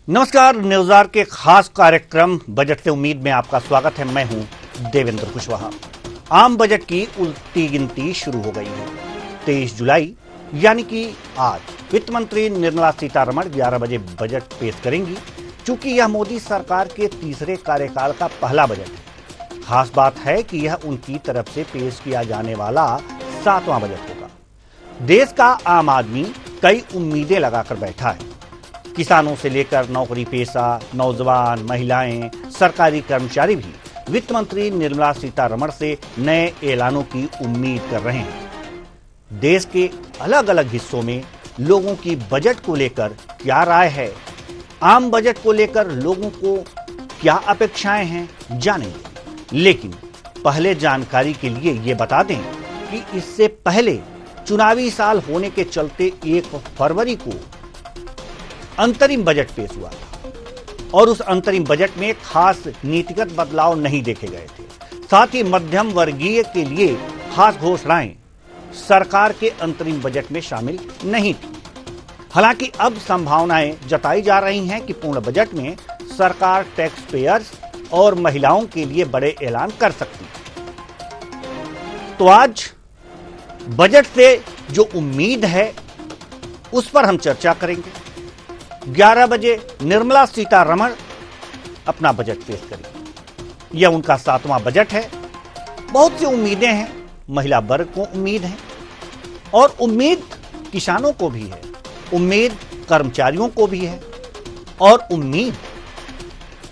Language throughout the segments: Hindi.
नमस्कार। न्यूज़ार के खास कार्यक्रम बजट से उम्मीद में आपका स्वागत है। मैं हूं देवेंद्र कुशवाहा। आम बजट की उल्टी गिनती शुरू हो गई है। 23 जुलाई यानी कि आज वित्त मंत्री निर्मला सीतारमण 11 बजे बजट पेश करेंगी। चूंकि यह मोदी सरकार के तीसरे कार्यकाल का पहला बजट है, खास बात है कि यह उनकी तरफ से पेश किया जाने वाला 7वां बजट होगा। देश का आम आदमी कई उम्मीदें लगाकर बैठा है। किसानों से लेकर नौकरी पेशा, नौजवान, महिलाएं, सरकारी कर्मचारी भी वित्त मंत्री निर्मला सीतारमण से नए ऐलानों की उम्मीद कर रहे हैं। देश के अलग अलग हिस्सों में लोगों की बजट को लेकर क्या राय है, आम बजट को लेकर लोगों को क्या अपेक्षाएं हैं, जानेंगे। लेकिन पहले जानकारी के लिए ये बता दें कि इससे पहले चुनावी साल होने के चलते 1 फरवरी को अंतरिम बजट पेश हुआ था और उस अंतरिम बजट में खास नीतिगत बदलाव नहीं देखे गए थे। साथ ही मध्यम वर्गीय के लिए खास घोषणाएं सरकार के अंतरिम बजट में शामिल नहीं थी। हालांकि अब संभावनाएं जताई जा रही हैं कि पूर्ण बजट में सरकार टैक्स पेयर्स और महिलाओं के लिए बड़े ऐलान कर सकती है। तो आज बजट से जो उम्मीद है उस पर हम चर्चा करेंगे। 11 बजे निर्मला सीतारमण अपना बजट पेश करेंगी। यह उनका 7वां बजट है। बहुत सी उम्मीदें हैं, महिला वर्ग को उम्मीद है और उम्मीद किसानों को भी है, उम्मीद कर्मचारियों को भी है और उम्मीद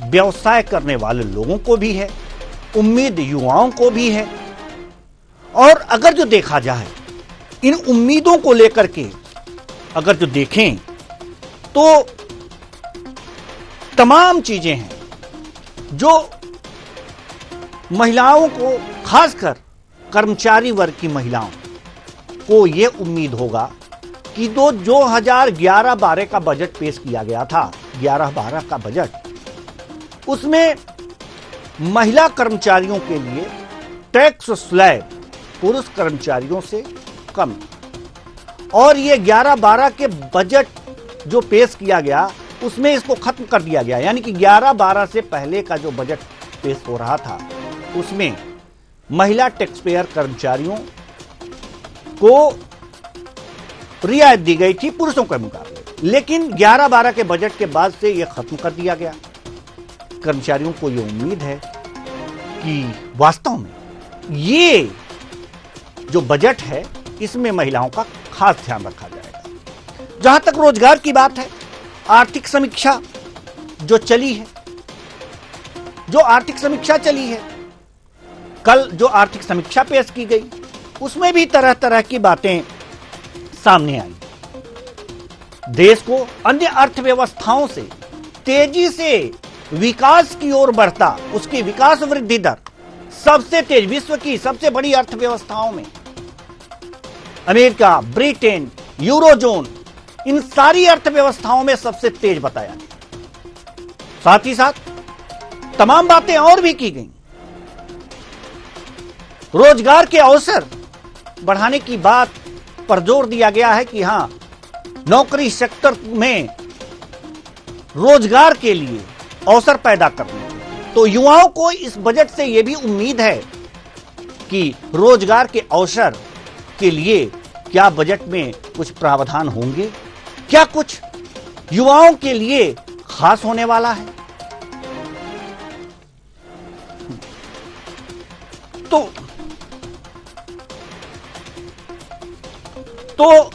व्यवसाय करने वाले लोगों को भी है, उम्मीद युवाओं को भी है। और अगर जो देखा जाए इन उम्मीदों को लेकर के अगर जो देखें तो तमाम चीजें हैं जो महिलाओं को, खासकर कर्मचारी वर्ग की महिलाओं को यह उम्मीद होगा कि जो 2011-12 का बजट पेश किया गया था, 11-12 का बजट, उसमें महिला कर्मचारियों के लिए टैक्स स्लैब पुरुष कर्मचारियों से कम, और ये 11-12 के बजट जो पेश किया गया उसमें इसको खत्म कर दिया गया। यानी कि 11-12 से पहले का जो बजट पेश हो रहा था उसमें महिला टैक्स पेयर कर्मचारियों को रियायत दी गई थी पुरुषों के मुकाबले, लेकिन 11-12 के बजट के बाद से यह खत्म कर दिया गया। कर्मचारियों को यह उम्मीद है कि वास्तव में ये जो बजट है इसमें महिलाओं का खास ध्यान रखा जाएगा। जहां तक रोजगार की बात है, आर्थिक समीक्षा जो चली है, कल जो आर्थिक समीक्षा पेश की गई उसमें भी तरह तरह की बातें सामने आई। देश को अन्य अर्थव्यवस्थाओं से तेजी से विकास की ओर बढ़ता, उसकी विकास वृद्धि दर सबसे तेज, विश्व की सबसे बड़ी अर्थव्यवस्थाओं में अमेरिका, ब्रिटेन, यूरोजोन, इन सारी अर्थव्यवस्थाओं में सबसे तेज बताया गया। साथ ही साथ तमाम बातें और भी की गई। रोजगार के अवसर बढ़ाने की बात पर जोर दिया गया है कि हां, नौकरी सेक्टर में रोजगार के लिए अवसर पैदा करने। तो युवाओं को इस बजट से यह भी उम्मीद है कि रोजगार के अवसर के लिए क्या बजट में कुछ प्रावधान होंगे, क्या कुछ युवाओं के लिए खास होने वाला है। तो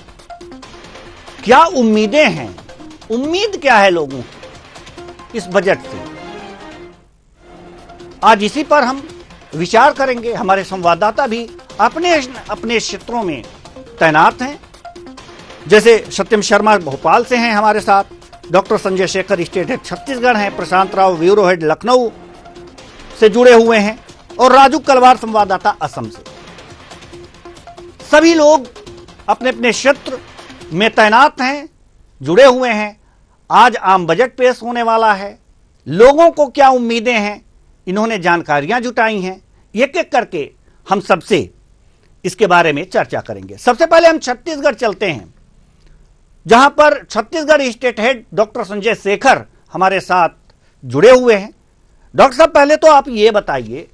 क्या उम्मीदें हैं, उम्मीद क्या है लोगों की इस बजट से, आज इसी पर हम विचार करेंगे। हमारे संवाददाता भी अपने अपने क्षेत्रों में तैनात हैं। जैसे सत्यम शर्मा भोपाल से हैं हमारे साथ, doctor Sanjay Shekhar state head Chhattisgarh हैं, प्रशांत राव ब्यूरो हेड लखनऊ से जुड़े हुए हैं और राजू कलवार संवाददाता असम से। सभी लोग अपने अपने क्षेत्र में तैनात हैं, जुड़े हुए हैं। आज आम बजट पेश होने वाला है। लोगों को क्या उम्मीदें हैं, इन्होंने जानकारियां जुटाई हैं। एक एक करके हम सबसे इसके बारे में चर्चा करेंगे। सबसे पहले हम छत्तीसगढ़ चलते हैं, जहां पर Chhattisgarh state head doctor Sanjay Shekhar हमारे साथ जुड़े हुए हैं। डॉक्टर साहब, पहले तो आप ये बताइए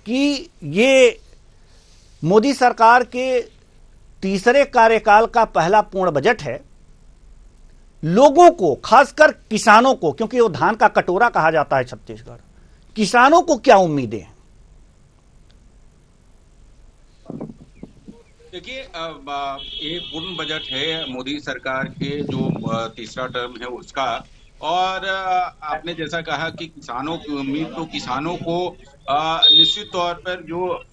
कि ये मोदी सरकार के तीसरे कार्यकाल का पहला पूर्ण बजट है। लोगों को, खासकर किसानों को, क्योंकि वो धान का कटोरा कहा जाता है छत्तीसगढ़, किसानों को क्या उम्मीदें हैं? देखिए, एक पूर्ण बजट है मोदी सरकार के जो तीसरा टर्म है उसका। और आपने जैसा कहा कि किसानों की उम्मीद, तो किसानों को निश्चित तौर पर जो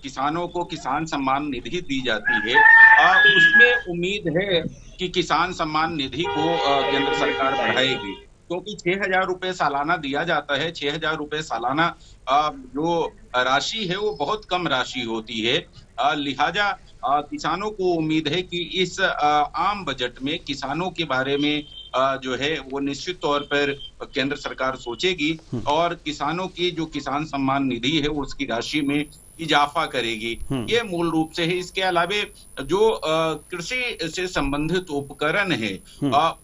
किसानों को किसान सम्मान निधि दी जाती है, उसमें उम्मीद है कि किसान सम्मान निधि को केंद्र सरकार बढ़ाएगी, क्योंकि 6,000 रुपए सालाना दिया जाता है। 6,000 रुपए सालाना जो राशि है वो बहुत कम राशि होती है। लिहाजा किसानों को उम्मीद है कि इस आम बजट में किसानों के बारे में जो है वो निश्चित तौर पर केंद्र सरकार सोचेगी और किसानों की जो किसान सम्मान निधि है उसकी राशि में इजाफा करेगी। ये मूल रूप से है। इसके अलावे जो कृषि से संबंधित उपकरण है,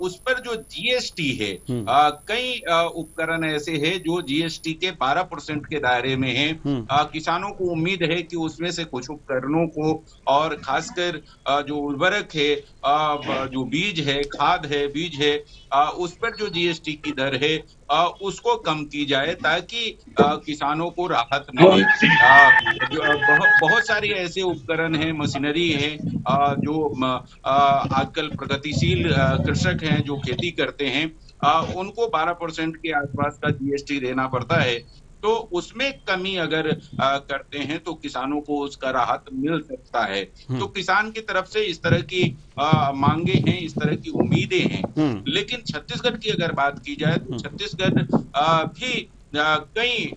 उस पर जो जीएसटी है, कई उपकरण ऐसे हैं जो जीएसटी के 12% के दायरे में हैं। किसानों को उम्मीद है कि उसमें से कुछ उपकरणों को, और खासकर जो उर्वरक है, जो बीज है, खाद है, बीज है, उस पर जो जीएसटी की दर है उसको कम की जाए, ताकि किसानों को राहत मिले। बहुत सारे ऐसे उपकरण हैं, मशीनरी है, जो आजकल प्रगतिशील कृषक हैं जो खेती करते हैं, उनको 12% के आसपास का जीएसटी देना पड़ता है। तो उसमें कमी अगर करते हैं तो किसानों को उसका राहत मिल सकता है। तो किसान की तरफ से इस तरह की मांगे हैं, इस तरह की उम्मीदें हैं। लेकिन छत्तीसगढ़ की अगर बात की जाए तो छत्तीसगढ़ भी कई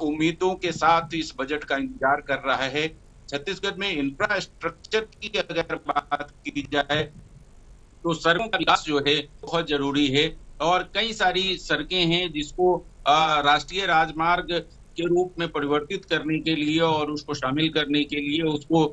उम्मीदों के साथ इस बजट का इंतजार कर रहा है। छत्तीसगढ़ में इंफ्रास्ट्रक्चर की अगर बात की जाए तो सड़कों का विकास जो है बहुत जरूरी है, और कई सारी सड़कें हैं जिसको राष्ट्रीय राजमार्ग के रूप में परिवर्तित करने के लिए और उसको शामिल करने के लिए, उसको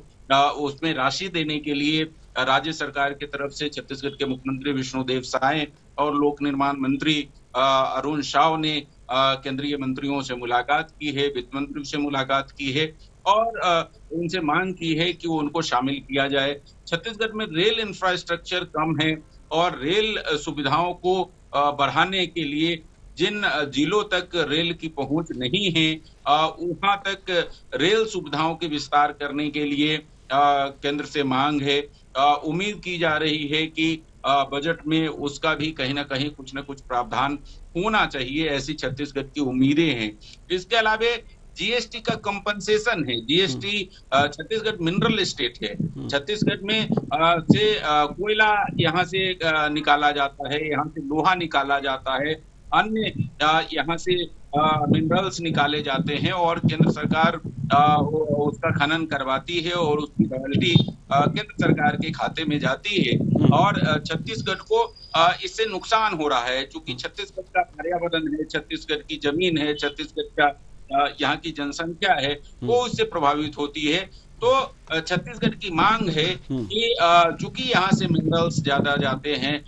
उसमें राशि देने के लिए राज्य सरकार की तरफ से छत्तीसगढ़ के मुख्यमंत्री विष्णुदेव साय और लोक निर्माण मंत्री अरुण साव ने केंद्रीय मंत्रियों से मुलाकात की है, वित्त मंत्री से मुलाकात की है और उनसे मांग की है कि उनको शामिल किया जाए। छत्तीसगढ़ में रेल इंफ्रास्ट्रक्चर कम है और रेल सुविधाओं को बढ़ाने के लिए जिन जिलों तक रेल की पहुंच नहीं है, वहां तक रेल सुविधाओं के विस्तार करने के लिए केंद्र से मांग है। उम्मीद की जा रही है कि बजट में उसका भी कहीं ना कहीं कुछ न कुछ प्रावधान होना चाहिए, ऐसी छत्तीसगढ़ की उम्मीदें हैं। इसके अलावा जीएसटी का कंपनसेशन है। जीएसटी, छत्तीसगढ़ मिनरल स्टेट है। छत्तीसगढ़ में से कोयला यहाँ से निकाला जाता है, यहाँ से लोहा निकाला जाता है, अन्य यहाँ से मिनरल्स निकाले जाते हैं और केंद्र सरकार उसका खनन करवाती है और उसकी रॉयल्टी केंद्र सरकार के खाते में जाती है। और छत्तीसगढ़ को इससे नुकसान हो रहा है, क्योंकि छत्तीसगढ़ का पर्यावरण है, छत्तीसगढ़ की जमीन है, छत्तीसगढ़ का यहाँ की जनसंख्या है, वो उससे प्रभावित होती है। तो छत्तीसगढ़ की मांग है कि चूंकि यहाँ से मिनरल्स ज्यादा जाते हैं,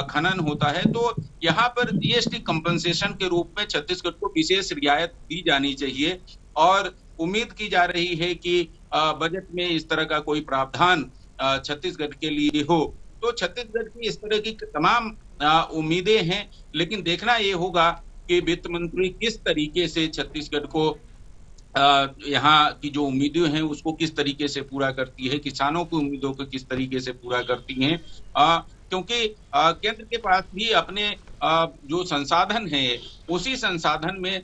खनन होता है, तो यहाँ पर जीएसटी कंपनसेशन के रूप में छत्तीसगढ़ को विशेष रियायत दी जानी चाहिए। और उम्मीद की जा रही है कि बजट में इस तरह का कोई प्रावधान छत्तीसगढ़ के लिए हो। तो छत्तीसगढ़ की इस तरह की तमाम उम्मीदें हैं, लेकिन देखना ये होगा कि वित्त मंत्री किस तरीके से छत्तीसगढ़ को यहाँ की जो उम्मीदें हैं उसको किस तरीके से पूरा करती है, किसानों की उम्मीदों को किस तरीके से पूरा करती हैं। क्योंकि केंद्र के पास भी अपने जो संसाधन है, उसी संसाधन में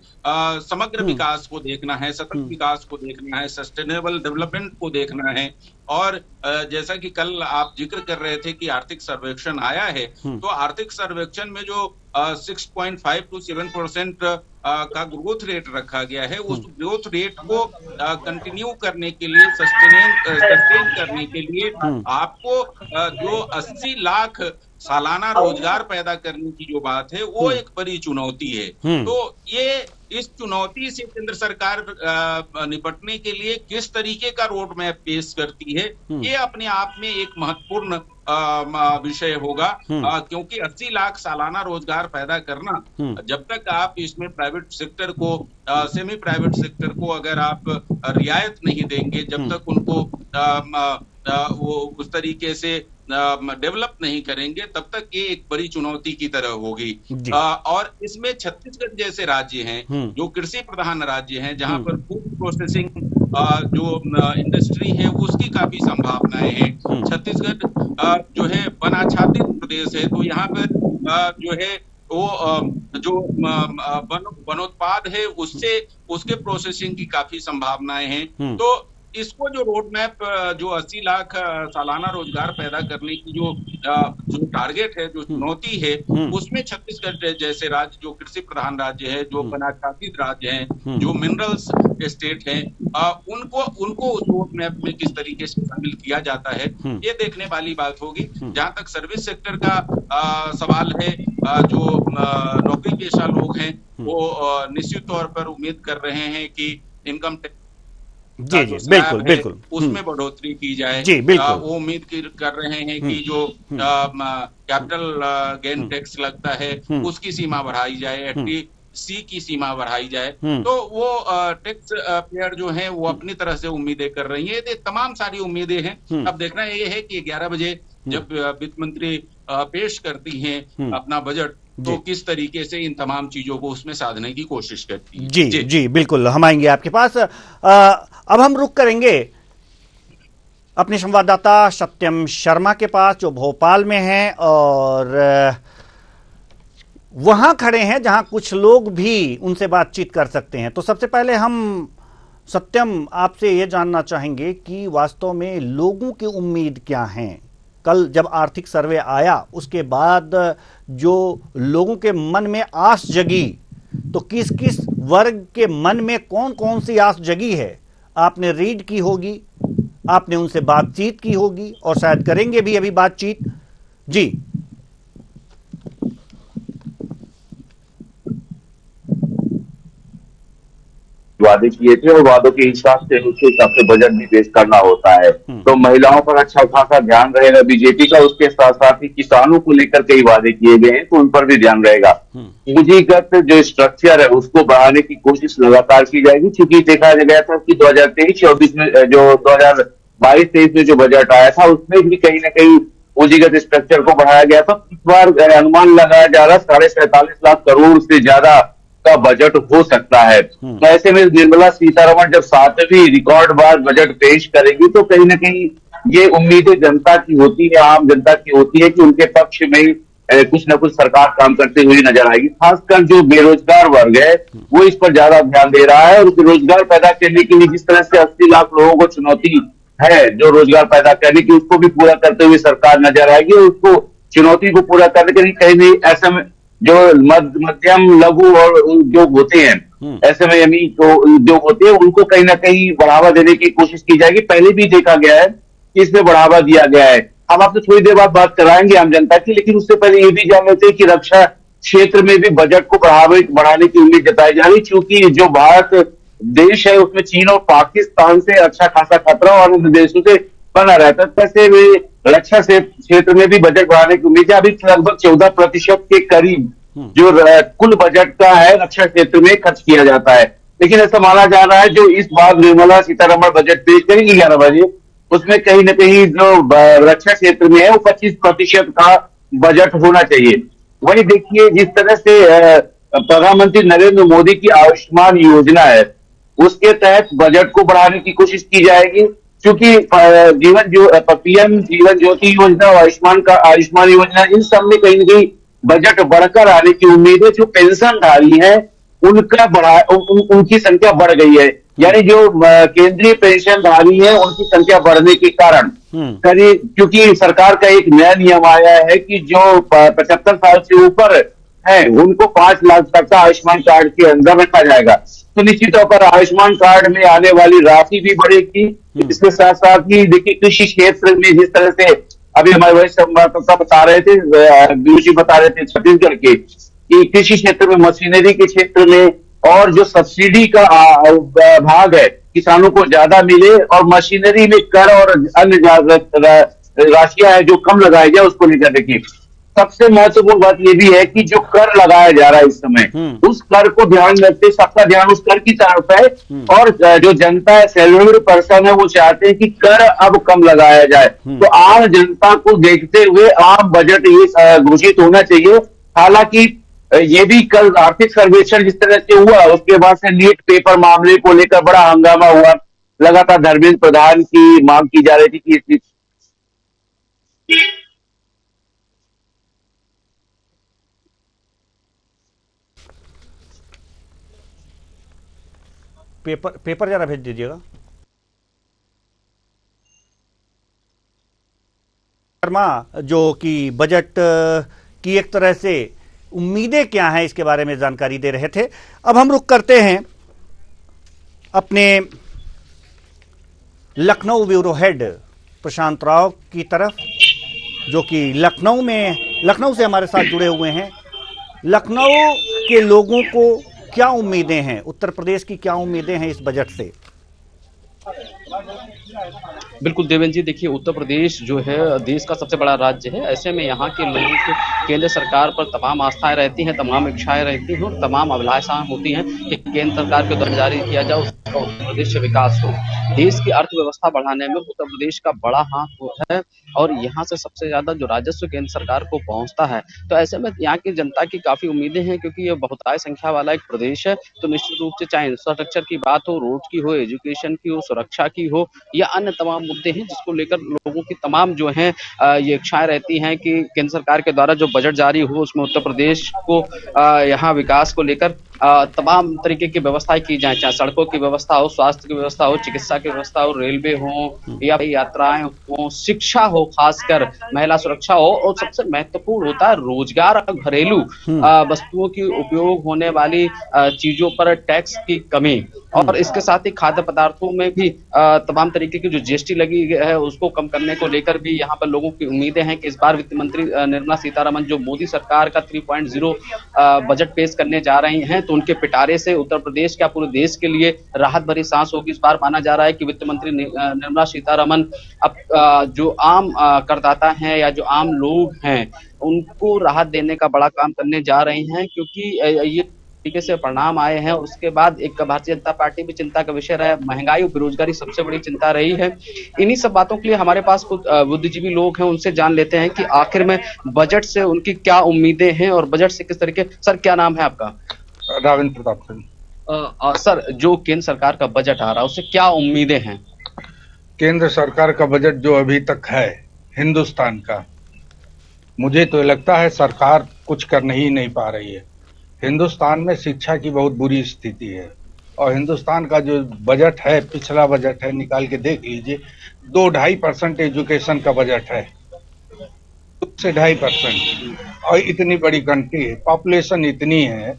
समग्र विकास को देखना है, सतत विकास को देखना है, सस्टेनेबल डेवलपमेंट को देखना है। और जैसा कि कल आप जिक्र कर रहे थे कि आर्थिक सर्वेक्षण आया है, तो आर्थिक सर्वेक्षण में जो 6.5 to 7% का ग्रोथ रेट रखा गया है, उस ग्रोथ रेट को कंटिन्यू करने के लिए, सस्टेन करने के लिए आपको जो 80 लाख सालाना रोजगार पैदा करने की जो बात है, वो एक बड़ी चुनौती है। तो ये इस चुनौती से केंद्र सरकार निपटने के लिए किस तरीके का रोड मैप पेश करती है, ये अपने आप में एक महत्वपूर्ण विषय होगा, क्योंकि 80 लाख सालाना रोजगार पैदा करना, जब तक आप इसमें प्राइवेट सेक्टर को, सेमी प्राइवेट सेक्टर को अगर आप रियायत नहीं देंगे, जब तक उनको वो उस तरीके से डेवलप नहीं करेंगे, तब तक ये एक बड़ी चुनौती की तरह होगी। और इसमें छत्तीसगढ़ जैसे राज्य हैं जो कृषि प्रधान राज्य हैं, जहां पर फूड प्रोसेसिंग जो इंडस्ट्री है उसकी काफी संभावनाएं हैं। छत्तीसगढ़ जो है वनाच्छादित प्रदेश है, तो यहाँ पर जो है वो जो वनोत्पाद है उसके प्रोसेसिंग की काफी संभावनाएं हैं। तो इसको जो रोड मैप, जो 80 लाख सालाना रोजगार पैदा करने की जो टारगेट है, जो चुनौती है, उसमें छत्तीसगढ़ जैसे राज्य जो कृषि प्रधान राज्य है, जो वनाच्छादित राज्य हैं, जो मिनरल्स स्टेट हैं, उनको उस रोड मैप में किस तरीके से शामिल किया जाता है, ये देखने वाली बात होगी। जहां तक सर्विस सेक्टर का सवाल है, जो नौकरी पेशा लोग हैं वो निश्चित तौर पर उम्मीद कर रहे हैं कि इनकम टैक्स जी बिल्कुल बिल्कुल उसमें बढ़ोतरी की जाए। जी बिल्कुल वो उम्मीद कर रहे हैं कि जो कैपिटल गेन टैक्स लगता है उसकी सीमा बढ़ाई जाए, एफटीसी की सीमा बढ़ाई जाए। तो वो टैक्स पेयर जो है वो अपनी तरह से उम्मीदें कर रही है। ये तमाम सारी उम्मीदें हैं। अब देखना ये है कि 11 बजे जब वित्त मंत्री पेश करती हैं अपना बजट, तो किस तरीके से इन तमाम चीजों को उसमें साधने की कोशिश करती है। जी बिल्कुल, हम आएंगे आपके पास। अब हम रुक करेंगे अपने संवाददाता सत्यम शर्मा के पास, जो भोपाल में हैं और वहां खड़े हैं जहां कुछ लोग भी उनसे बातचीत कर सकते हैं। तो सबसे पहले हम सत्यम आपसे यह जानना चाहेंगे कि वास्तव में लोगों की उम्मीद क्या है। कल जब आर्थिक सर्वे आया उसके बाद जो लोगों के मन में आस जगी, तो किस किस वर्ग के मन में कौन कौन सी आस जगी है आपने रीड की होगी, आपने उनसे बातचीत की होगी और शायद करेंगे भी अभी बातचीत। जी वादे किए थे और वादों के हिसाब से उसके हिसाब से बजट भी पेश करना होता है। तो महिलाओं पर अच्छा खासा ध्यान रहेगा बीजेपी का, उसके साथ साथ ही किसानों को लेकर कई वादे किए गए हैं तो उन पर भी ध्यान रहेगा। पूंजीगत जो स्ट्रक्चर है उसको बढ़ाने की कोशिश लगातार की जाएगी, क्योंकि देखा गया था कि 2023-24 में जो 2022-23 में जो बजट आया था उसमें भी कहीं ना कहीं पूंजीगत स्ट्रक्चर को बढ़ाया गया था। इस बार अनुमान लगाया जा रहा 47.5 लाख करोड़ से ज्यादा का बजट हो सकता है। तो ऐसे में निर्मला सीतारमण जब 7वीं रिकॉर्ड बार बजट पेश करेगी तो कहीं ना कहीं ये उम्मीदें जनता की होती है, आम जनता की होती है कि उनके पक्ष में कुछ न कुछ सरकार काम करते हुए नजर आएगी। खासकर जो बेरोजगार वर्ग है वो इस पर ज्यादा ध्यान दे रहा है और रोजगार पैदा करने के लिए जिस तरह से 80 लाख लोगों को चुनौती है जो रोजगार पैदा करने की, उसको भी पूरा करते हुए सरकार नजर आएगी। और उसको चुनौती को पूरा करने के लिए कहीं भी ऐसे में जो मध्यम लघु और उद्योग होते हैं, एसएमई जो उद्योग होते हैं, उनको कहीं ना कहीं बढ़ावा देने की कोशिश की जाएगी। पहले भी देखा गया है कि इसमें बढ़ावा दिया गया है। हम आपसे थोड़ी देर बाद बात कराएंगे आम जनता की, लेकिन उससे पहले ये भी जान लेते हैं कि रक्षा क्षेत्र में भी बजट को बढ़ाने की उम्मीद जताई जा रही, क्योंकि जो भारत देश है उसमें चीन और पाकिस्तान से अच्छा खासा खतरा और अन्य देशों से बना रहता है। ऐसे में रक्षा क्षेत्र में भी बजट बढ़ाने की उम्मीद है। अभी लगभग 14% के करीब जो कुल बजट का है रक्षा क्षेत्र में खर्च किया जाता है। लेकिन ऐसा माना जा रहा है जो इस बार निर्मला सीतारमण बजट पेश करेंगी 11 बजे, उसमें कहीं ना कहीं जो रक्षा क्षेत्र में है वो 25% का बजट होना चाहिए। वही देखिए जिस तरह से प्रधानमंत्री नरेंद्र मोदी की आयुष्मान योजना है उसके तहत बजट को बढ़ाने की कोशिश की जाएगी, क्योंकि पीएम जीवन ज्योति योजना और आयुष्मान योजना इन सब में कहीं ना कहीं बजट बढ़कर आने की उम्मीद है। जो पेंशनधारी है उनकी संख्या बढ़ गई है, यानी जो केंद्रीय पेंशनधारी है उनकी संख्या बढ़ने के कारण क्योंकि सरकार का एक नया नियम आया है कि जो 75 साल से ऊपर है उनको 5 लाख तक का आयुष्मान कार्ड के अंदर रखा जाएगा। तो निश्चित तौर पर आयुष्मान कार्ड में आने वाली राशि भी बढ़ेगी। इसके साथ साथ ही देखिए कृषि क्षेत्र में जिस तरह से अभी हमारे वरिष्ठ संवाददाता बता रहे थे, बता रहे थे छत्तीसगढ़ के, कि कृषि क्षेत्र में मशीनरी के क्षेत्र में और जो सब्सिडी का भाग है किसानों को ज्यादा मिले और मशीनरी में कर और अन्य राशियां है जो कम लगाया जाए उसको लेकर। देखिए, सबसे महत्वपूर्ण बात यह भी है कि जो कर लगाया जा रहा है इस समय, उस कर को ध्यान में रखते सबका ध्यान उस कर की तरफ है। और जो जनता है, सैलरीड पर्सन है, वो चाहते हैं कि कर अब कम लगाया जाए। तो आम जनता को देखते हुए आम बजट ये घोषित होना चाहिए। हालांकि ये भी कल आर्थिक सर्वेक्षण जिस तरह से हुआ, उसके बाद से नीट पेपर मामले को लेकर बड़ा हंगामा हुआ। लगातार धर्मेंद्र प्रधान की मांग की जा रही थी कि पेपर जरा भेज दीजिएगा। शर्मा, जो कि बजट की एक तरह से उम्मीदें क्या हैं इसके बारे में जानकारी दे रहे थे। अब हम रुख करते हैं अपने लखनऊ ब्यूरो हेड प्रशांत राव की तरफ, जो कि लखनऊ से हमारे साथ जुड़े हुए हैं। लखनऊ के लोगों को क्या उम्मीदें हैं, उत्तर प्रदेश की क्या उम्मीदें हैं इस बजट से? बिल्कुल देवेंद्र जी, देखिए उत्तर प्रदेश जो है देश का सबसे बड़ा राज्य है। ऐसे में यहाँ के लोगों को केंद्र सरकार पर तमाम आस्थाएं रहती हैं, तमाम इच्छाएं रहती हैं और तमाम अभिलाषाएं होती हैं कि केंद्र सरकार के द्वारा जारी किया जाए उसका उत्तर प्रदेश से विकास हो। देश की अर्थव्यवस्था बढ़ाने में उत्तर प्रदेश का बड़ा हाथ है और यहाँ से सबसे ज्यादा जो राजस्व केंद्र सरकार को पहुंचता है। तो ऐसे में यहाँ की जनता की काफी उम्मीदें हैं, क्योंकि ये बहुतायत संख्या वाला एक प्रदेश है। तो निश्चित रूप से चाहे इंफ्रास्ट्रक्चर की बात हो, रोड की हो, एजुकेशन की हो, सुरक्षा की हो या अन्य तमाम मुद्दे हैं जिसको लेकर लोगों की तमाम जो हैं ये इच्छाएं रहती हैं कि केंद्र सरकार के द्वारा जो बजट जारी हो उसमें उत्तर प्रदेश को यहाँ विकास को लेकर तमाम तरीके की व्यवस्थाएं की जाए, चाहे सड़कों की व्यवस्था हो, स्वास्थ्य की व्यवस्था हो, चिकित्सा की व्यवस्था हो, रेलवे हो या यात्राएं हो, शिक्षा हो, खासकर महिला सुरक्षा हो, और सबसे महत्वपूर्ण होता है रोजगार और घरेलू वस्तुओं की उपयोग होने वाली चीजों पर टैक्स की कमी। और इसके साथ ही खाद्य पदार्थों में भी तमाम तरीके की जो जीएसटी लगी है उसको कम करने को लेकर भी यहाँ पर लोगों की उम्मीदें हैं कि इस बार वित्त मंत्री निर्मला सीतारमण जो मोदी सरकार का 3.0 बजट पेश करने जा रही हैं, तो उनके पिटारे से उत्तर प्रदेश क्या पूरे देश के लिए राहत भरी सांस होगी। इस बार माना जा रहा है कि वित्त मंत्री निर्मला सीतारमण अब जो आम करदाता हैं या जो आम लोग हैं उनको राहत देने का बड़ा काम करने जा रहे हैं, क्योंकि ये तरीके से परिणाम आए हैं। उसके बाद एक भारतीय जनता पार्टी भी चिंता का विषय रहा है, महंगाई और बेरोजगारी सबसे बड़ी चिंता रही है। इन्हीं सब बातों के लिए हमारे पास कुछ बुद्धिजीवी लोग हैं, उनसे जान लेते हैं कि आखिर में बजट से उनकी क्या उम्मीदें हैं और बजट से किस तरीके। सर, क्या नाम है आपका? राजेंद्र प्रताप सिंह। सर, जो केंद्र सरकार का बजट आ रहा है उससे क्या उम्मीदें हैं? केंद्र सरकार का बजट जो अभी तक है हिंदुस्तान का, मुझे तो लगता है सरकार कुछ कर ही नहीं पा रही है। हिंदुस्तान में शिक्षा की बहुत बुरी स्थिति है और हिंदुस्तान का जो बजट है, पिछला बजट है, निकाल के देख लीजिए, 2-2.5% एजुकेशन का बजट है, 2-2.5%। और इतनी बड़ी कंट्री है, पॉपुलेशन इतनी है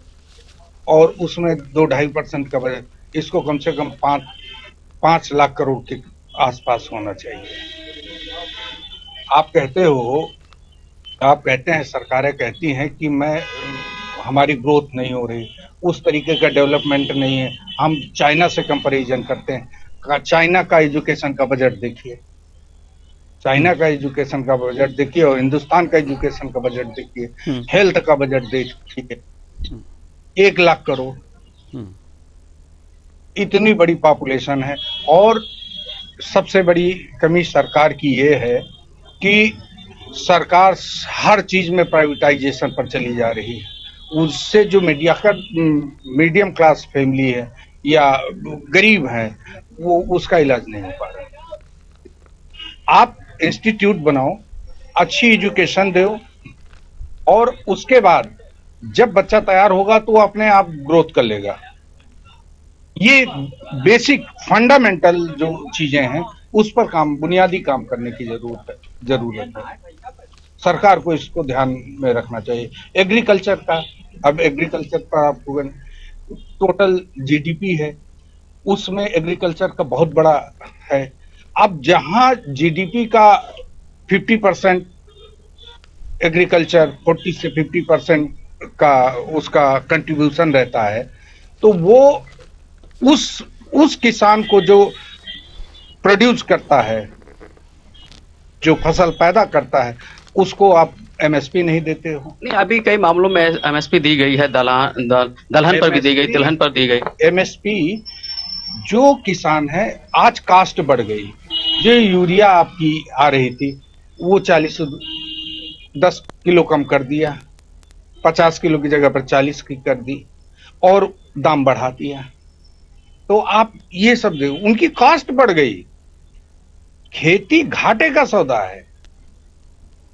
और उसमें 2-2.5% का बजट, इसको कम से कम 5 लाख करोड़ के आसपास होना चाहिए। आप कहते हैं, सरकारें कहती हैं कि हमारी ग्रोथ नहीं हो रही, उस तरीके का डेवलपमेंट नहीं है। हम चाइना से कंपैरिजन करते हैं, चाइना का एजुकेशन का बजट देखिए, चाइना का एजुकेशन का बजट देखिए और हिंदुस्तान का एजुकेशन का बजट देखिए, हेल्थ का बजट देखिए, 1 लाख करोड़, इतनी बड़ी पॉपुलेशन है। और सबसे बड़ी कमी सरकार की ये है कि सरकार हर चीज में प्राइवेटाइजेशन पर चली जा रही है। उससे जो मीडियम क्लास फैमिली है या गरीब है वो उसका इलाज नहीं हो पा रहा। आप इंस्टीट्यूट बनाओ, अच्छी एजुकेशन दो और उसके बाद जब बच्चा तैयार होगा तो वो अपने आप ग्रोथ कर लेगा। ये बेसिक फंडामेंटल जो चीजें हैं उस पर बुनियादी काम करने की जरूरत है। सरकार को इसको ध्यान में रखना चाहिए। एग्रीकल्चर का, अब एग्रीकल्चर पर आपको टोटल जीडीपी है, उसमें एग्रीकल्चर का बहुत बड़ा है। अब जहां जीडीपी का 50% एग्रीकल्चर, 40 से 50% का उसका कंट्रीब्यूशन रहता है, तो वो उस किसान को जो प्रोड्यूस करता है जो फसल पैदा करता है उसको आप एमएसपी नहीं देते हो। नहीं, अभी कई मामलों में एमएसपी दी गई है, दलहन पर भी दी गई, तिलहन पर दी गई। एमएसपी जो किसान है, आज कास्ट बढ़ गई, जो यूरिया आपकी आ रही थी वो 10 किलो कम कर दिया, 50 किलो की जगह पर 40 की कर दी और दाम बढ़ा दिया। तो आप ये सब देखो, उनकी कास्ट बढ़ गई। खेती घाटे का सौदा है,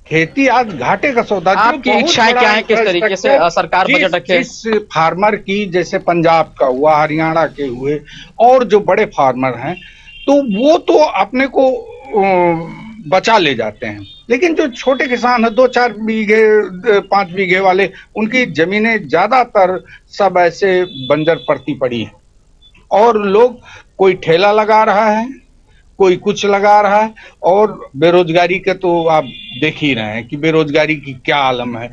खेती आज घाटे का सौदा। आपकी इच्छाएं क्या है, किस तरीके से सरकार बजट रखे? जिस फार्मर की, जैसे पंजाब का हुआ, हरियाणा के हुए और जो बड़े फार्मर हैं, तो वो तो अपने को बचा ले जाते हैं, लेकिन जो छोटे किसान है, 2-4 बीघे 5 बीघे वाले, उनकी जमीनें ज्यादातर सब ऐसे बंजर पड़ती पड़ी हैं और लोग, कोई ठेला लगा रहा है, कोई कुछ लगा रहा है। और बेरोजगारी के तो आप देख ही रहे हैं कि बेरोजगारी की क्या आलम है।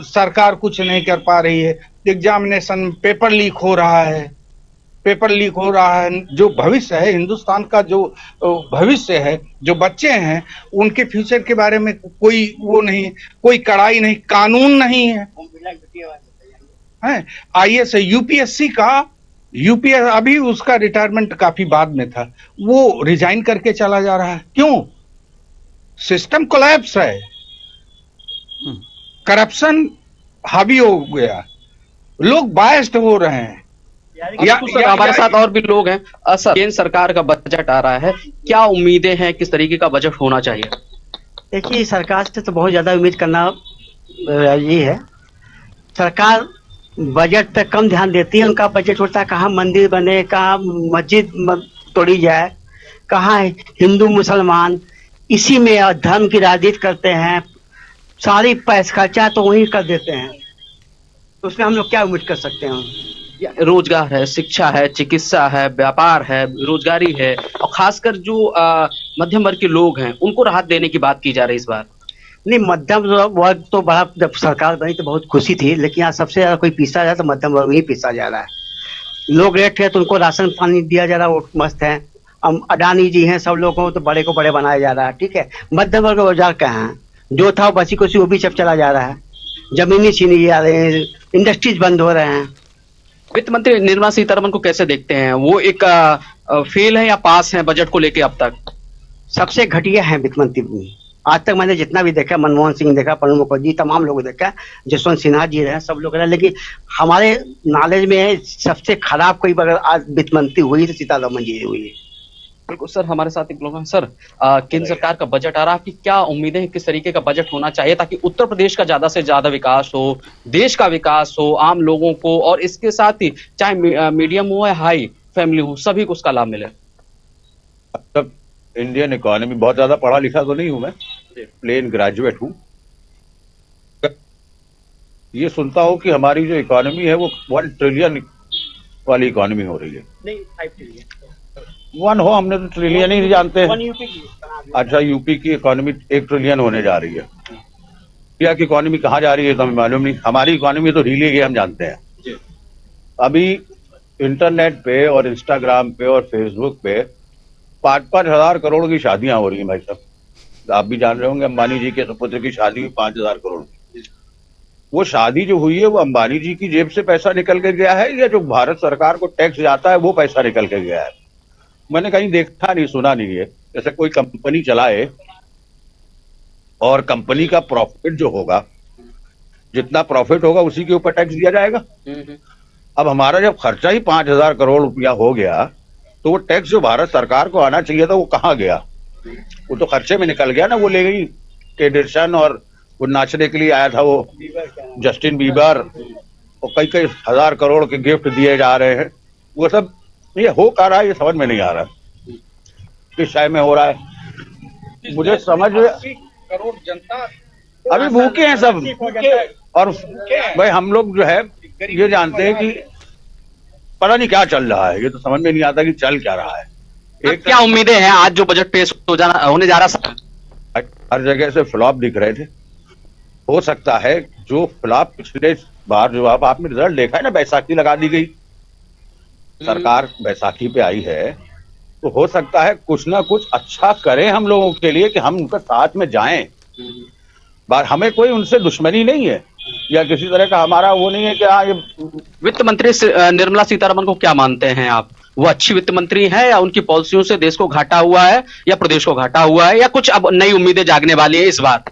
सरकार कुछ नहीं कर पा रही है। एग्जामिनेशन पेपर लीक हो रहा है, पेपर लीक हो रहा है। जो भविष्य है हिंदुस्तान का, जो भविष्य है, जो बच्चे हैं, उनके फ्यूचर के बारे में कोई वो नहीं, कोई कड़ाई नहीं, कानून नहीं है। आईएएस यूपीएससी का, यूपीएस अभी उसका रिटायरमेंट काफी बाद में था, वो रिजाइन करके चला जा रहा है। क्यों? सिस्टम कोलैप्स है, करप्शन हावी हो गया, लोग बायस्ड हो रहे हैं। हमारे साथ और भी लोग हैं। सर, केंद्र सरकार का बजट आ रहा है, क्या उम्मीदें हैं, किस तरीके का बजट होना चाहिए? देखिए, सरकार से तो बहुत ज्यादा उम्मीद करना ये है। सरकार बजट पे कम ध्यान देती है। उनका बजट होता है कहाँ मंदिर बने, कहाँ मस्जिद तोड़ी जाए, कहाँ हिंदू मुसलमान, इसी में धर्म की राजनीति करते हैं। सारी पैसा खर्चा तो वही कर देते हैं, तो उसमें हम लोग क्या उम्मीद कर सकते हैं? रोजगार है, शिक्षा है, चिकित्सा है, व्यापार है, रोजगारी है, और खासकर जो मध्यम वर्ग के लोग हैं उनको राहत देने की बात की जा रही है इस बार। नहीं, मध्यम वर्ग तो बड़ा, जब सरकार बनी तो बहुत खुशी थी, लेकिन यहाँ सबसे ज्यादा कोई पीसा जा तो मध्यम वर्ग ही पीसा जा रहा है। लोग रेट है तो उनको राशन पानी दिया जा रहा है, वो मस्त है। अडानी जी हैं, सब लोगों को तो बड़े को बड़े बनाया जा रहा है, ठीक है। मध्यम वर्ग रोजगार कहाँ है? जो था बसी कुछ वो भी सब चला जा रहा है, जमीनी छीनी जा रहे हैं, इंडस्ट्रीज बंद हो रहे हैं। वित्त मंत्री निर्मला सीतारमण को कैसे देखते हैं? वो एक फेल है या पास है बजट को लेके अब तक? सबसे घटिया है वित्त मंत्री। आज तक मैंने जितना भी देखा, मनमोहन सिंह देखा, प्रणब मुखर्जी, तमाम लोग देखा, जसवंत सिन्हा जी रहे, सब लोग रहे, लेकिन हमारे नॉलेज में सबसे खराब कोई अगर आज वित्त मंत्री हुई तो सीतारमण जी हुई है। बिल्कुल सर, हमारे साथ एक लोग हैं। सर, केंद्र सरकार का बजट आ रहा है, आपकी क्या उम्मीदें हैं, किस तरीके का बजट होना चाहिए ताकि उत्तर प्रदेश का ज्यादा से ज्यादा विकास हो, देश का विकास हो, आम लोगों को, और इसके साथ ही चाहे मीडियम हो या हाई फैमिली हो, सभी को उसका लाभ मिले? अब तक इंडियन इकोनॉमी, बहुत ज्यादा पढ़ा लिखा तो नहीं हूं मैं, प्लेन ग्रेजुएट हूं। ये सुनता हूं कि हमारी जो इकोनॉमी है वो 1 ट्रिलियन वाली इकोनॉमी हो रही है। नहीं, 5 ट्रिलियन 1 हो, हमने तो ट्रिलियन ही नहीं जानते हैं। अच्छा, यूपी की इकोनॉमी 1 ट्रिलियन होने जा रही है। इंडिया की इकोनॉमी कहाँ जा रही है तो हमें मालूम नहीं। हमारी इकोनॉमी तो ढीली गई, हम जानते हैं। अभी इंटरनेट पे और इंस्टाग्राम पे और फेसबुक पे 5-5 हजार करोड़ की शादियां हो रही हैं भाई साहब। आप भी जान रहे होंगे, अंबानी जी के सुपुत्र की शादी हुई 5,000 करोड़ की। वो शादी जो हुई है वो अंबानी जी की जेब से पैसा निकल के गया है या जो भारत सरकार को टैक्स जाता है वो पैसा निकल के गया है? मैंने कहीं देखा नहीं, सुना नहीं है। जैसे कोई कंपनी चलाए और कंपनी का प्रॉफिट जो होगा, जितना प्रॉफिट होगा उसी के ऊपर टैक्स दिया जाएगा। अब हमारा जब खर्चा ही 5,000 करोड़ रुपया हो गया तो वो टैक्स जो भारत सरकार को आना चाहिए था वो कहाँ गया? वो तो खर्चे में निकल गया ना। वो ले गई टेडिसन और वो नाचने के लिए आया था वो जस्टिन बीबर, और कई हजार करोड़ के गिफ्ट दिए जा रहे हैं। वो सब ये हो क्या रहा है, ये समझ में नहीं आ रहा किस शाय में हो रहा है। मुझे समझ में, करोड़ जनता अभी भूखे हैं सब। और भाई हम लोग जो है ये जानते हैं कि पता नहीं क्या चल रहा है, ये तो समझ में नहीं आता कि चल क्या रहा है। एक क्या उम्मीदें हैं आज जो बजट पेश होने जा रहा है? हर जगह से फ्लॉप दिख रहे थे। हो सकता है जो फ्लॉप पिछले बार जो आपने रिजल्ट देखा है ना, बैसाखी लगा दी गई सरकार, बैसाखी पे आई है तो हो सकता है कुछ ना कुछ अच्छा करें हम लोगों के लिए कि हम उनके साथ में जाएं। हमें कोई उनसे दुश्मनी नहीं है या किसी तरह का हमारा वो नहीं है कि हाँ ये। वित्त मंत्री निर्मला सीतारमण को क्या मानते हैं आप? वो अच्छी वित्त मंत्री है या उनकी पॉलिसियों से देश को घाटा हुआ है या प्रदेश को घाटा हुआ है या कुछ अब नई उम्मीदें जागने वाली है इस बार?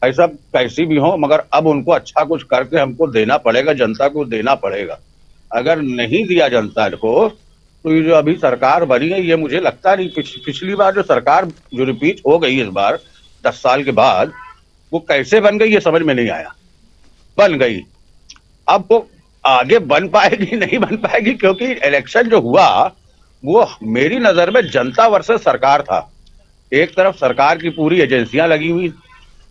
ऐसा कैसी भी हो, मगर अब उनको अच्छा कुछ करके हमको देना पड़ेगा, जनता को देना पड़ेगा। अगर नहीं दिया जनता को तो ये जो अभी सरकार बनी है, ये मुझे लगता नहीं पिछली बार जो सरकार जो रिपीट हो गई इस बार 10 साल के बाद, वो कैसे बन गई ये समझ में नहीं आया। बन गई, अब वो आगे बन पाएगी नहीं बन पाएगी, क्योंकि इलेक्शन जो हुआ वो मेरी नजर में जनता वर्सेस सरकार था। एक तरफ सरकार की पूरी एजेंसियां लगी हुई,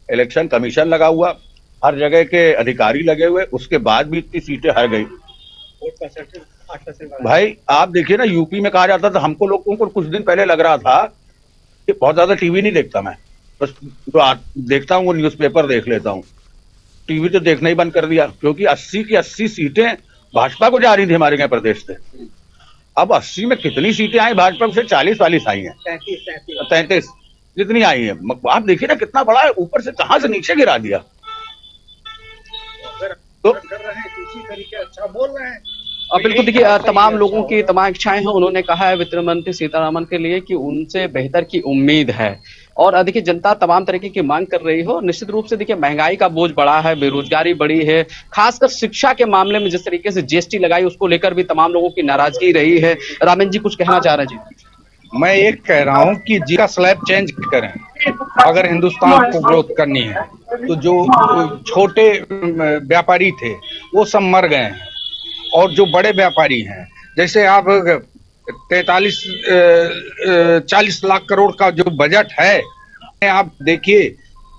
इलेक्शन कमीशन लगा हुआ, हर जगह के अधिकारी लगे हुए, उसके बाद भी इतनी सीटें हार गई। भाई आप देखिए ना, यूपी में कहा जाता था, हमको लोगों को कुछ दिन पहले लग रहा था कि बहुत ज्यादा टीवी नहीं देखता मैं, बस तो देखता हूँ वो न्यूज़पेपर देख लेता हूँ, टीवी तो देखना ही बंद कर दिया, क्योंकि 80 की 80 सीटें भाजपा को जा रही थी हमारे यहाँ प्रदेश से। अब 80 में कितनी सीटें आई भाजपा से? 40 आई हैं, 33 जितनी आई है। आप देखिए ना कितना बड़ा है, ऊपर से कहां से नीचे गिरा दिया। तो इसी तरीके अच्छा बोल रहे हैं। अब बिल्कुल देखिए, तमाम लोगों की तमाम इच्छाएं हैं। उन्होंने कहा है वित्त मंत्री सीतारमण के लिए कि उनसे बेहतर की उम्मीद है, और देखिए जनता तमाम तरीके की मांग कर रही हो। निश्चित रूप से देखिए महंगाई का बोझ बढ़ा है, बेरोजगारी बढ़ी है, खासकर शिक्षा के मामले में जिस तरीके से जीएसटी लगाई उसको लेकर भी तमाम लोगों की नाराजगी रही है। रामेन जी कुछ कहना चाह रहे हैं जी? मैं एक कह रहा हूं कि जी का स्लैब चेंज करें अगर हिंदुस्तान को ग्रोथ करनी है। तो जो छोटे व्यापारी थे वो सब मर गए हैं, और जो बड़े व्यापारी हैं, जैसे आप 40 लाख करोड़ का जो बजट है, आप देखिए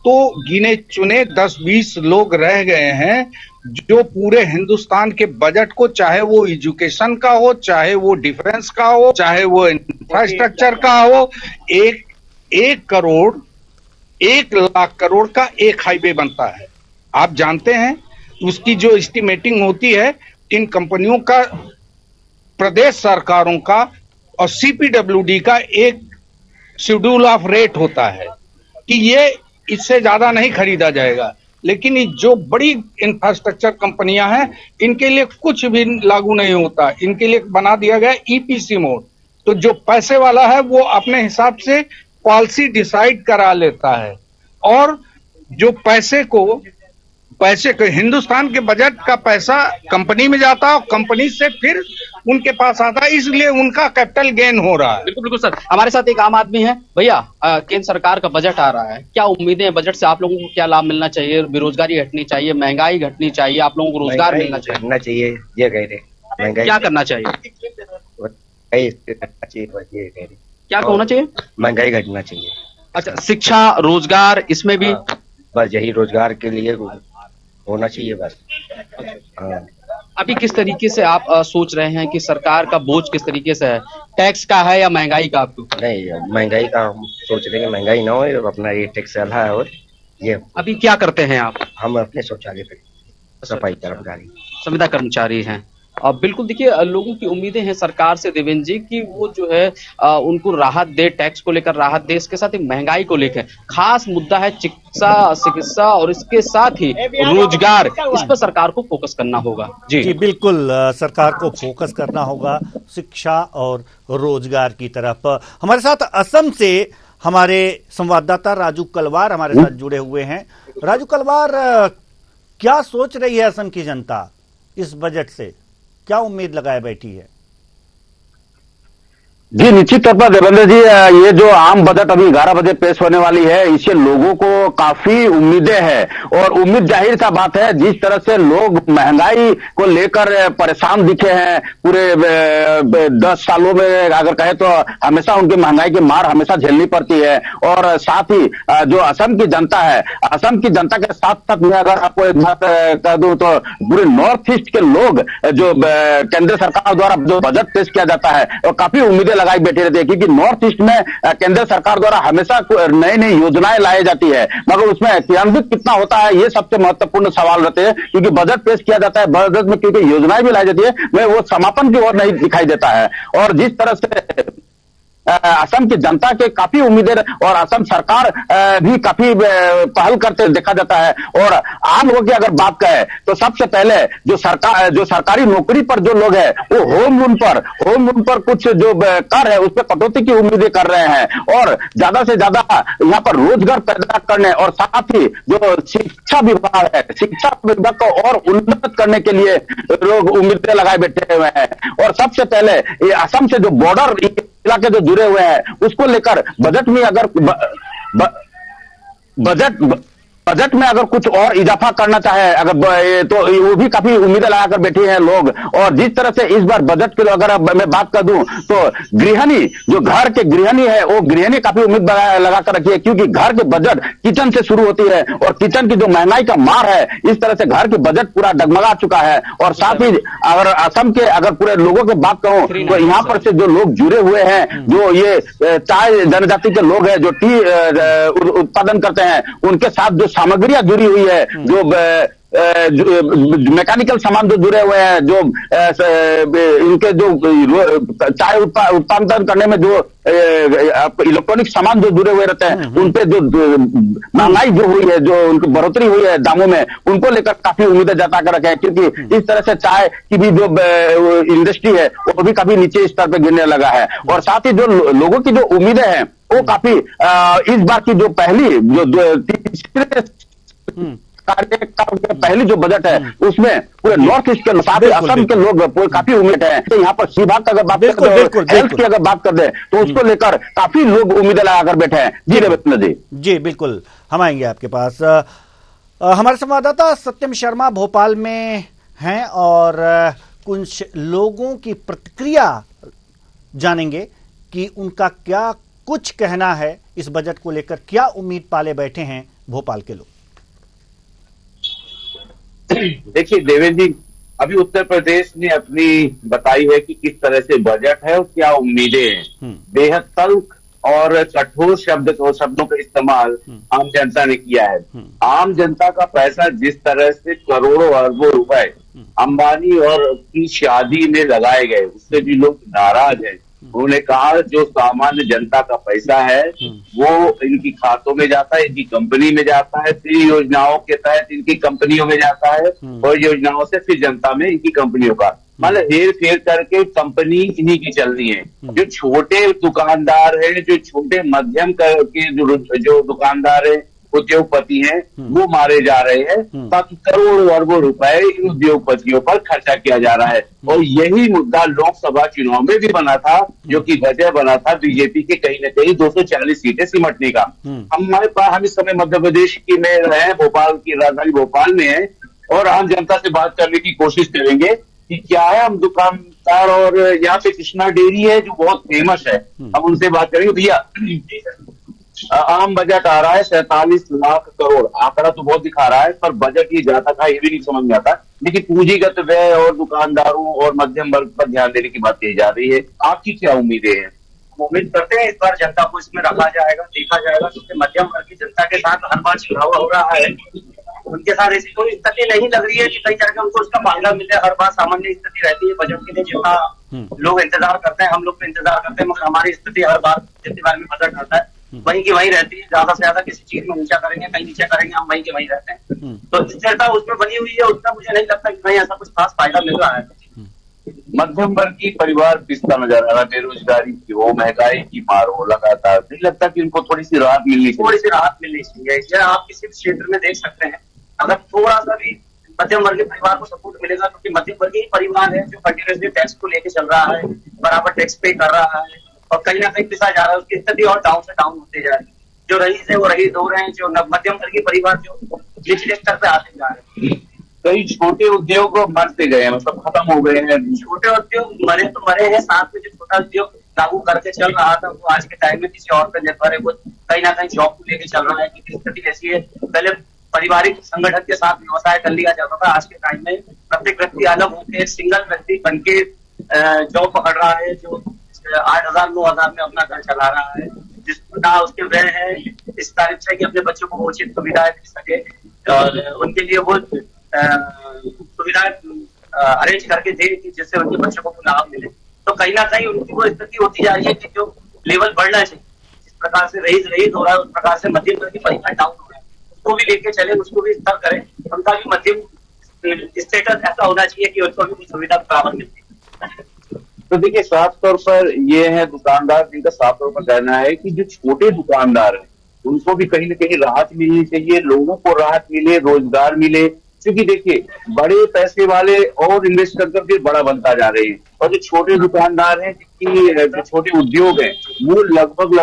तो गिने चुने 10-20 लोग रह गए हैं जो पूरे हिंदुस्तान के बजट को, चाहे वो एजुकेशन का हो, चाहे वो डिफेंस का हो, चाहे वो इंफ्रास्ट्रक्चर का हो, 1 लाख करोड़ का एक हाईवे बनता है। आप जानते हैं उसकी जो एस्टिमेटिंग होती है इन कंपनियों का, प्रदेश सरकारों का और सीपीडब्ल्यूडी का एक शेड्यूल ऑफ रेट होता है कि ये इससे ज्यादा नहीं खरीदा जाएगा। लेकिन ये जो बड़ी इंफ्रास्ट्रक्चर कंपनियां हैं इनके लिए कुछ भी लागू नहीं होता, इनके लिए बना दिया गया ईपीसी मोड। तो जो पैसे वाला है वो अपने हिसाब से पॉलिसी डिसाइड करा लेता है, और जो पैसे को हिंदुस्तान के बजट का पैसा कंपनी में जाता है और कंपनी से फिर उनके पास आता है, इसलिए उनका कैपिटल गेन हो रहा है। बिल्कुल बिल्कुल सर, हमारे साथ एक आम आदमी है। भैया, केंद्र सरकार का बजट आ रहा है, क्या उम्मीदें हैं बजट से? आप लोगों को क्या लाभ मिलना चाहिए? बेरोजगारी घटनी चाहिए, महंगाई घटनी चाहिए, आप लोगों को रोजगार मिलना चाहिए, ये कह रहे महंगाई क्या करना चाहिए? क्या होना चाहिए? महंगाई घटना चाहिए। अच्छा, शिक्षा रोजगार इसमें भी बस यही रोजगार के लिए होना चाहिए बस। हाँ। अभी किस तरीके से आप सोच रहे हैं कि सरकार का बोझ किस तरीके से है? टैक्स का है या महंगाई का आपके ऊपर? नहीं, महंगाई का हम सोच रहे हैं महंगाई ना हो, अपना ये टैक्स चला है। और ये अभी क्या करते हैं आप? हम अपने शौचालय पे सफाई कर्मचारी, संविदा कर्मचारी हैं। बिल्कुल देखिए, लोगों की उम्मीदें हैं सरकार से देवेंद्र जी की वो जो है उनको राहत दे, टैक्स को लेकर राहत दे, इसके साथ ही महंगाई को लेकर खास मुद्दा है चिकित्सा और इसके साथ ही रोजगार। इस पर सरकार को फोकस करना होगा। जी बिल्कुल, सरकार को फोकस करना होगा शिक्षा और रोजगार की तरफ। हमारे साथ असम से हमारे संवाददाता राजू कलवार हमारे साथ जुड़े हुए हैं। राजू कलवार, क्या सोच रही है असम की जनता इस बजट से? क्या उम्मीद लगाए बैठी है? जी निश्चित तौर पर देवेंद्र जी, ये जो आम बजट अभी 11 बजे पेश होने वाली है, इससे लोगों को काफी उम्मीदें हैं। और उम्मीद जाहिर सा बात है, जिस तरह से लोग महंगाई को लेकर परेशान दिखे हैं पूरे 10 सालों में, अगर कहे तो हमेशा उनकी महंगाई की मार हमेशा झेलनी पड़ती है। और साथ ही जो असम की जनता है, असम की जनता के साथ साथ मैं अगर आपको एक बात कह दूं तो पूरे नॉर्थ ईस्ट के लोग जो केंद्र सरकार द्वारा जो बजट पेश किया जाता है और काफी उम्मीदें लगाई बैठी रहती है, क्योंकि नॉर्थ ईस्ट में केंद्र सरकार द्वारा हमेशा नई नई योजनाएं लाई जाती है, मगर उसमें क्रियान्वित कितना होता है ये सबसे महत्वपूर्ण सवाल रहते हैं। क्योंकि बजट पेश किया जाता है, बजट में क्योंकि योजनाएं भी लाई जाती है, मैं वो समापन की ओर नहीं दिखाई देता है। और जिस तरह से असम की जनता के काफी उम्मीदें और असम सरकार भी काफी पहल करते देखा जाता है। और आम लोगों की अगर बात करें तो सबसे पहले जो सरकारी नौकरी पर जो लोग हैं वो होम लोन पर कुछ जो कर है उस पर कटौती की उम्मीदें कर रहे हैं और ज्यादा से ज्यादा यहाँ पर रोजगार पैदा करने और साथ ही जो शिक्षा विभाग है, शिक्षा विभाग को और उन्नत करने के लिए लोग उम्मीदें लगाए बैठे हुए हैं। और सबसे पहले ये असम से जो बॉर्डर इलाके जो जुड़े हुए हैं उसको लेकर बजट में अगर बजट में अगर कुछ और इजाफा करना चाहे अगर तो वो भी काफी उम्मीदें लगाकर बैठे हैं लोग। और जिस तरह से इस बार बजट की अगर मैं बात कर दूं तो गृहिणी जो घर के गृहिणी है वो गृहिणी काफी उम्मीद लगाकर रखी है क्योंकि घर के बजट किचन से शुरू होती है और किचन की जो महंगाई का मार है इस तरह से घर के बजट पूरा डगमगा चुका है। और साथ ही अगर असम के अगर पूरे लोगों की बात करूं तो यहाँ पर से जो लोग जुड़े हुए हैं जो ये चाय जनजाति के लोग हैं जो टी उत्पादन करते हैं उनके साथ जो सामग्रियां जुड़ी हुई है जो मैकेनिकल सामान जो जुड़े हुए हैं जो इनके जो चाय उत्पादन करने में जो इलेक्ट्रॉनिक सामान जो जुड़े हुए रहते हैं उन पे जो महंगाई जो हुई है जो उनकी बढ़ोतरी हुई है दामों में उनको लेकर काफी उम्मीदें जता कर रखे हैं क्योंकि इस तरह से चाय की भी जो इंडस्ट्री है वो भी काफी नीचे स्तर पर गिरने लगा है। और साथ ही जो लोगों की जो उम्मीदें हैं वो काफी इस बार की जो पहली जो तीसरे कार्यकाल के पहली जो बजट है उसमें पूरे नॉर्थ ईस्ट के साथ ही असम के लोग काफी उम्मीद है। तो यहाँ पर विभाग का अगर बात करें हेल्थ की अगर बात कर दे तो उसको लेकर काफी लोग उम्मीदें लगाकर बैठे हैं। जी देवेंद्र जी। जी बिल्कुल, हम आएंगे आपके पास। हमारे संवाददाता सत्यम शर्मा भोपाल में हैं और कुछ लोगों की प्रतिक्रिया जानेंगे कि उनका क्या कुछ कहना है इस बजट को लेकर, क्या उम्मीद पाले बैठे हैं भोपाल के लोग। देखिए देवेंद्र जी, अभी उत्तर प्रदेश ने अपनी बताई है कि किस तरह से बजट है और क्या उम्मीदें हैं। बेहद तल्ख और कठोर शब्दों का इस्तेमाल आम जनता ने किया है। आम जनता का पैसा जिस तरह से करोड़ों अरबों रुपए अंबानी और की शादी में लगाए गए उससे भी लोग नाराज हैं। उन्होंने कहा जो सामान्य जनता का पैसा है वो इनकी खातों में जाता है, इनकी कंपनी में जाता है, फिर योजनाओं के तहत इनकी कंपनियों में जाता है और योजनाओं से फिर जनता में इनकी कंपनियों का मतलब हेर फेर करके कंपनी इन्हीं की चलनी है। जो छोटे दुकानदार है, जो छोटे मध्यम के जो दुकानदार है, उद्योगपति हैं, वो मारे जा रहे हैं ताकि करोड़ों अरबों रुपए इन उद्योगपतियों पर खर्चा किया जा रहा है। और यही मुद्दा लोकसभा चुनाव में भी बना था जो कि वजह बना था बीजेपी के कहीं न कहीं 240 सीटें सिमटने का। हमारे पास हम इस समय मध्य प्रदेश की में रहे, भोपाल की राजधानी भोपाल में है और आम जनता से बात करने की कोशिश करेंगे कि क्या है। हम दुकानदार और यहाँ पे कृष्णा डेयरी है जो बहुत फेमस है, हम उनसे बात करेंगे। भैया आम बजट आ रहा है 47 लाख करोड़, आंकड़ा तो बहुत दिखा रहा है पर बजट ये जाता था ये भी नहीं समझ में आता। लेकिन पूंजीगत व्यय और दुकानदारों और मध्यम वर्ग पर ध्यान देने की बात कही जा रही है, आपकी क्या उम्मीदें हैं? उम्मीद करते हैं इस बार जनता को इसमें रखा जाएगा, देखा जाएगा, क्योंकि मध्यम वर्ग की जनता के साथ हर बार चुनाव हो रहा है। उनके साथ ऐसी कोई स्थिति नहीं लग रही है कि कहीं जाकर उनको उसका फायदा मिले। हर बार सामान्य स्थिति रहती है बजट के लिए, जितना लोग इंतजार करते हैं, हम लोग भी इंतजार करते हैं, मगर हमारी स्थिति हर बार जितनी बार में बजट आता है वहीं की वहीं रहती है। ज्यादा से ज्यादा किसी चीज में ऊंचा करेंगे, कहीं नीचे करेंगे, हम वहीं के वहीं रहते हैं। तो स्थिरता उसमें बनी हुई है, उतना मुझे नहीं लगता कि कहीं ऐसा कुछ खास फायदा मिल रहा है। मध्यम वर्ग की परिवार पिसता नजर आ रहा है, बेरोजगारी की हो, महंगाई की मार हो लगातार, नहीं लगता कि इनको थोड़ी सी राहत मिलनी चाहिए? थोड़ी सी राहत मिलनी चाहिए। इसलिए आप किसी क्षेत्र में देख सकते हैं अगर थोड़ा सा भी मध्यम वर्गीय परिवार को सपोर्ट मिलेगा, क्योंकि मध्यम वर्गीय परिवार है जो कंटिन्यूसली टैक्स को लेके चल रहा है, बराबर टैक्स पे कर रहा है और कहीं ना कहीं पिसा जा रहा है, उसकी स्थिति और डाउन से डाउन होते जा रही है। जो रईस है वो रईस हो रहे हैं, जो मध्यम वर्गीय परिवार जो निचले स्तर पे आते जा रहे हैं। कई छोटे उद्योग मरते गए हैं, मतलब खत्म हो गए हैं। छोटे उद्योग मरे तो मरे हैं, साथ में जो छोटा उद्योग लागू करके चल रहा था वो आज के टाइम में किसी और पर निर्भर है, वो कहीं ना कहीं जॉब को लेके चल रहा है। क्योंकि स्थिति ऐसी है, पहले पारिवारिक संगठन के साथ व्यवसाय कर लिया जाता था, आज के टाइम में प्रत्येक व्यक्ति अलग होकर सिंगल व्यक्ति बन के जॉब पकड़ रहा है, जो 8,000 9,000 में अपना घर चला रहा है, जिसका उसके व्यय है इस तारीफ से कि अपने बच्चों को उचित सुविधाएं दे सके और उनके लिए वो सुविधाएं अरेंज करके दे कि जिससे उनके बच्चों को लाभ मिले। तो कहीं ना कहीं उनकी वो स्थिति होती जा रही है कि जो लेवल बढ़ना चाहिए। जिस प्रकार से रईस हो रहा है, उस प्रकार से मध्यम वर्ग की परिवार डाउन हो रहा है, उसको भी लेके चले, उसको भी स्तर करें। उनका भी मध्यम स्टेटस ऐसा होना चाहिए कि उनको भी कुछ सुविधा बराबर मिलती है। तो देखिए, साफ तौर पर ये है दुकानदार जिनका साफ तौर पर कहना है कि जो छोटे दुकानदार हैं उनको भी कहीं ना कहीं राहत मिलनी चाहिए, लोगों को राहत मिले, रोजगार मिले। क्योंकि देखिए, बड़े पैसे वाले और इन्वेस्ट कर करके बड़ा बनता जा रहे हैं, और जो छोटे दुकानदार हैं, जो छोटे उद्योग हैं, वो लगभग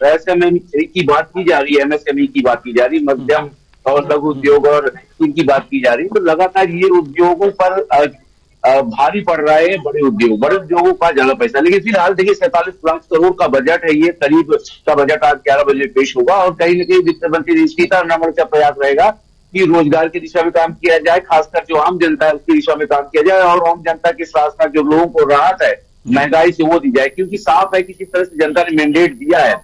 एसएमई की बात की जा रही है, एमएसएमई की बात की जा रही है, मध्यम और लघु उद्योग और इनकी बात की जा रही है। तो लगातार ये उद्योगों पर भारी पड़ रहा है, बड़े उद्योगों का ज्यादा पैसा। लेकिन फिलहाल देखिए, 47 लाख करोड़ का बजट है, ये करीब का बजट आज 11 बजे पेश होगा, और कहीं न कहीं वित्त मंत्री सीतारमण का प्रयास रहेगा कि रोजगार की दिशा में काम किया जाए, खासकर जो आम जनता है उसकी दिशा में काम किया जाए, और आम जनता के साथ साथ जो लोगों को राहत है महंगाई से वो दी जाए। क्योंकि साफ है कि किस तरह से जनता ने मैंडेट दिया है।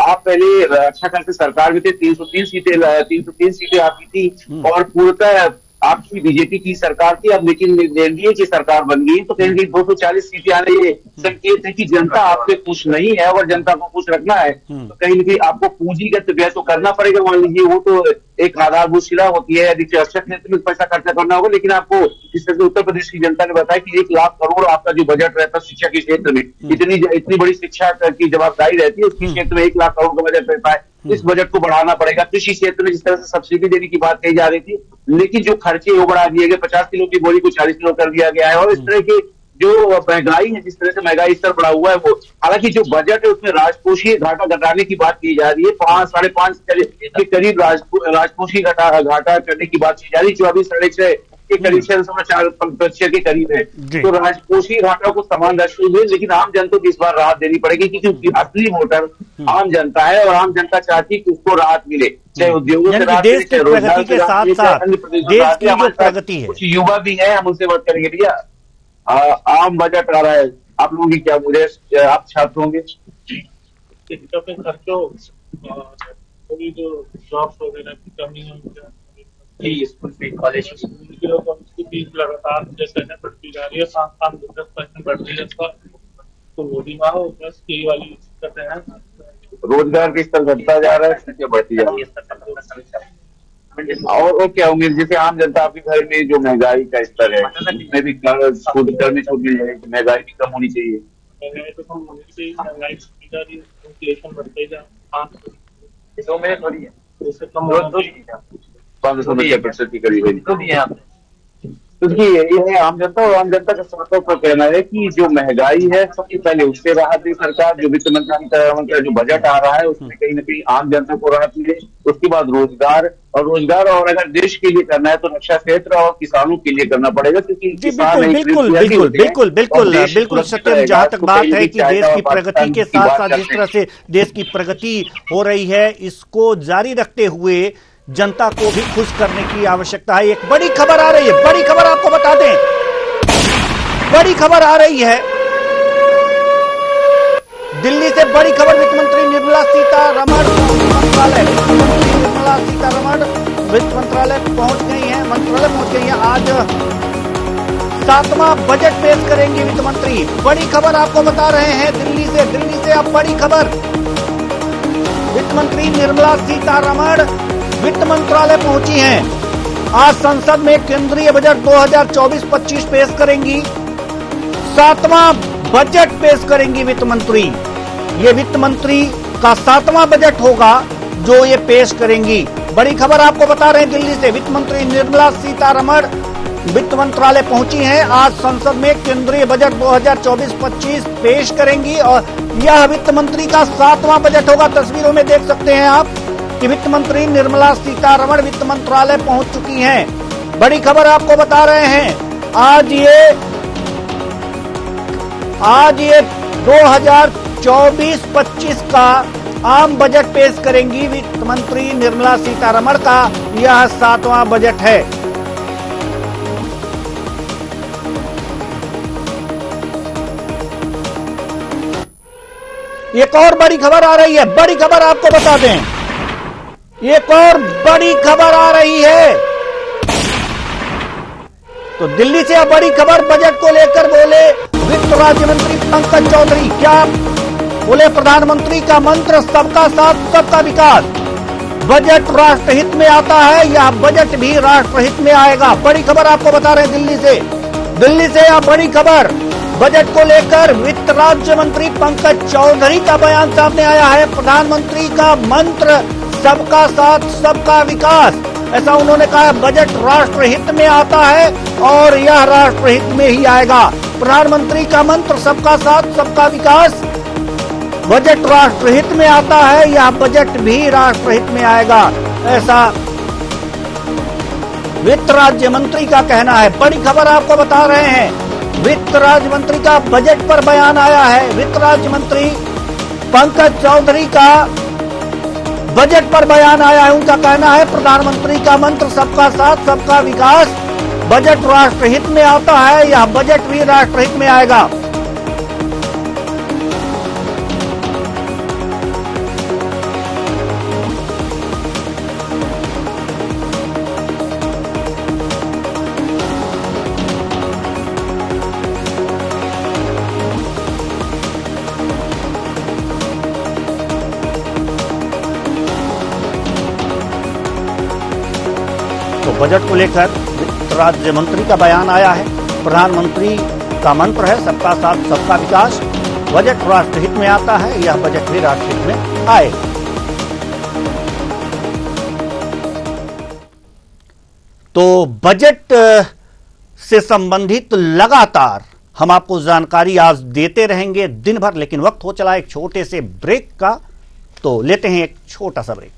आप पहले अच्छा खासी सरकार में थे, 303 सीटें आपकी थी, और पूर्णतः आपकी बीजेपी की सरकार थी। अब लेकिन एनडीए की सरकार बन गई, तो कहीं 240 सीटें आने, ये संकेत है कि जनता आपसे खुश नहीं है, और जनता को खुश रखना है तो कहीं न कहीं आपको पूंजीगत व्यय तो करना पड़ेगा। मान लीजिए, वो तो एक आधारभूत शिला होती है, यदि रक्षा क्षेत्र में पैसा खर्चा करना होगा, लेकिन आपको जिस तरह से उत्तर प्रदेश की जनता ने बताया कि 1 लाख करोड़ आपका जो बजट रहता है शिक्षा के क्षेत्र में, इतनी बड़ी शिक्षा की जवाबदारी रहती है, उसके क्षेत्र में 1 लाख करोड़ का बजट रहता है। इस बजट को बढ़ाना पड़ेगा। कृषि क्षेत्र में जिस तरह से सब्सिडी देने की बात कही जा रही थी, लेकिन जो खर्चे वो बढ़ा दिए गए, 50 किलो की बोरी को 40 किलो कर दिया गया है, और इस तरह के जो महंगाई है, जिस तरह से महंगाई स्तर बढ़ा हुआ है, वो हालांकि जो बजट है उसमें राजकोषीय घाटा घटाने की बात की जा रही है, 5-5.5 के करीब राजकोषीय घाटा करने की बात की जा रही है, 24-6.5 के करीब 6.4% के करीब है। तो राजकोषीय घाटा को समान रखते हुए, लेकिन आम जनता को इस बार राहत देनी पड़ेगी, क्योंकि असली वोटर आम जनता है, और आम जनता चाहती है कि उसको राहत मिले, चाहे उद्योगों से राहत मिले, चाहे रोजगार के साथ साथ देश की जो प्रगति है। कुछ युवा भी है, हम उनसे बात करेंगे। भैया, आम बजट आ रहा है, आप लोगों की क्या मुझे, आप छात्र होंगे, खर्चों जो जॉब्स वगैरह की कमी है, स्कूल फीस, कॉलेज फीस लगातार जैसे है बढ़ती जा रही है, 7-10% बढ़ रही है, तो वो भी मांगो, बस यही वाली दिक्कतें हैं। रोजगार की स्तर घटता जा रहा है, संख्या बढ़ती जा रही है, और क्या उम्मीद, जैसे आम जनता आपके घर में जो महंगाई का स्तर है, उसमें भी खुद घर में छूट मिल जाएगी, महंगाई भी कम होनी चाहिए। महंगाई तो कम होनी चाहिए, महंगाई बढ़ती जा रही है, इन्फ्लेशन बढ़ते जा 5% की करीब है। तो ये है आम जनता, और आम जनता का साफ का कहना है कि जो महंगाई है, सबसे पहले उससे राहत दे सरकार। जो वित्त मंत्री का जो बजट आ रहा है, उसमें कहीं न कहीं आम जनता को राहत मिले। उसके बाद रोजगार, और अगर देश के लिए करना है तो रक्षा क्षेत्र और किसानों के लिए करना पड़ेगा, क्योंकि बिल्कुल सत्यम, जहां तक बात है कि देश की प्रगति के साथ साथ जिस तरह से देश की प्रगति हो रही है, इसको जारी रखते हुए जनता को भी खुश करने की आवश्यकता है। एक बड़ी खबर आ रही है, बड़ी खबर आपको बता दें, बड़ी खबर आ रही है दिल्ली से, बड़ी खबर। वित्त मंत्री निर्मला सीतारमण वित्त मंत्रालय पहुंच गई हैं, आज 7वां बजट पेश करेंगे वित्त मंत्री। बड़ी खबर आपको बता रहे हैं दिल्ली से अब बड़ी खबर। वित्त मंत्री निर्मला सीतारमण वित्त मंत्रालय पहुंची हैं। आज संसद में केंद्रीय बजट 2024-25 पेश करेंगी, 7वां बजट पेश करेंगी वित्त मंत्री। ये वित्त मंत्री का 7वां बजट होगा जो ये पेश करेंगी। बड़ी खबर आपको बता रहे हैं दिल्ली से, वित्त मंत्री निर्मला सीतारमण वित्त मंत्रालय पहुंची हैं। आज संसद में केंद्रीय बजट 2024-25 पेश करेंगी, और यह वित्त मंत्री का 7वां बजट होगा। तस्वीरों में देख सकते हैं आप कि वित्त मंत्री निर्मला सीतारमण वित्त मंत्रालय पहुंच चुकी हैं। बड़ी खबर आपको बता रहे हैं, आज ये 2024-25 का आम बजट पेश करेंगी वित्त मंत्री निर्मला सीतारमण का यह 7वां बजट है। एक और बड़ी खबर आ रही है, बड़ी खबर आपको बता दें, एक और बड़ी खबर आ रही है। तो दिल्ली से अब बड़ी खबर, बजट को लेकर बोले वित्त राज्य मंत्री पंकज चौधरी। क्या बोले प्रधानमंत्री का मंत्र सबका साथ सबका विकास। बजट राष्ट्रहित में आता है या बजट भी राष्ट्रहित में आएगा? बड़ी खबर आपको बता रहे हैं दिल्ली से यह बड़ी खबर। बजट को लेकर वित्त राज्य मंत्री पंकज चौधरी का बयान सामने आया है। प्रधानमंत्री का मंत्र सबका साथ सबका विकास, ऐसा उन्होंने कहा। बजट राष्ट्रहित में आता है और यह राष्ट्रहित में ही आएगा। प्रधानमंत्री का मंत्र सबका साथ सबका विकास, बजट राष्ट्रहित में आता है या बजट भी राष्ट्रहित में आएगा, ऐसा वित्त राज्य मंत्री का कहना है। बड़ी खबर आपको बता रहे हैं, वित्त राज्य मंत्री का बजट पर बयान आया है। वित्त राज्य मंत्री पंकज चौधरी का बजट पर बयान आया है। उनका कहना है प्रधानमंत्री का मंत्र सबका साथ सबका विकास, बजट राष्ट्रहित में आता है या बजट भी राष्ट्रहित में आएगा। तो बजट को लेकर वित्त राज्य मंत्री का बयान आया है। प्रधानमंत्री का मंत्र है सबका साथ सबका विकास, बजट राष्ट्रहित में आता है या बजट भी राष्ट्रहित में आए। तो बजट से संबंधित लगातार हम आपको जानकारी आज देते रहेंगे दिन भर, लेकिन वक्त हो चला एक छोटे से ब्रेक का, तो लेते हैं एक छोटा सा ब्रेक।